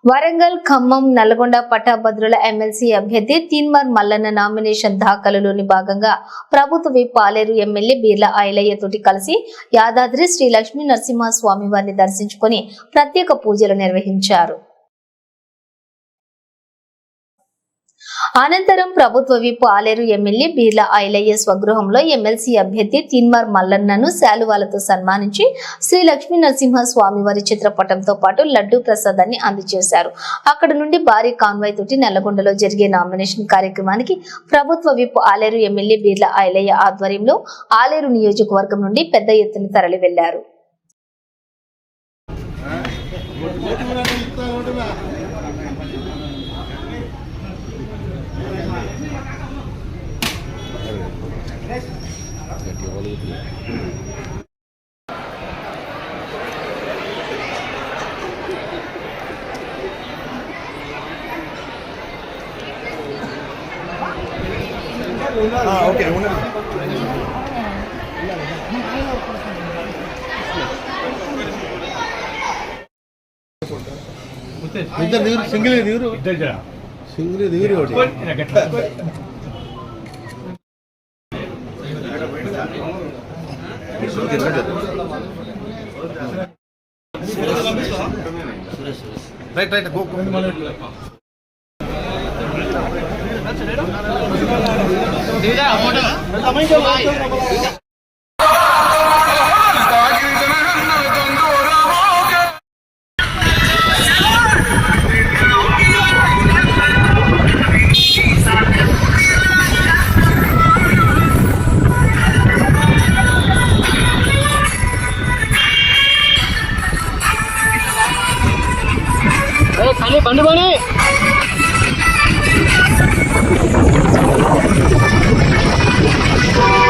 వరంగల్, ఖమ్మం, నల్గొండ పట్టభద్రుల ఎమ్మెల్సీ అభ్యర్థి తీన్మార్ మల్లన్న నామినేషన్ దాఖలులోని భాగంగా ప్రభుత్వ విప్ పాలేరు ఎమ్మెల్యే బీర్ల ఐలయ్య తోటి కలిసి యాదాద్రి శ్రీ లక్ష్మీ నరసింహస్వామి వారిని దర్శించుకొని ప్రత్యేక పూజలు నిర్వహించారు. అనంతరం ప్రభుత్వ విప్ పాలేరు ఎమ్మెల్యే బీర్ల ఐలయ్య స్వగృహంలో ఎమ్మెల్సీ అభ్యర్థి తీన్మార్ మల్లన్నను శాలువాలతో సన్మానించి శ్రీ లక్ష్మీ నరసింహ స్వామి వారి చిత్రపటంతో పాటు లడ్డూ ప్రసాదాన్ని అందజేశారు. అక్కడ నుండి భారీ కాన్వాయ్ తోటి నల్లగొండలో జరిగే నామినేషన్ కార్యక్రమానికి ప్రభుత్వ విప్ ఆలేరు ఎమ్మెల్యే బీర్ల ఐలయ్య ఆధ్వర్యంలో ఆలేరు నియోజకవర్గం నుండి పెద్ద ఎత్తున తరలి వెళ్లారు. రైట్ గో బండి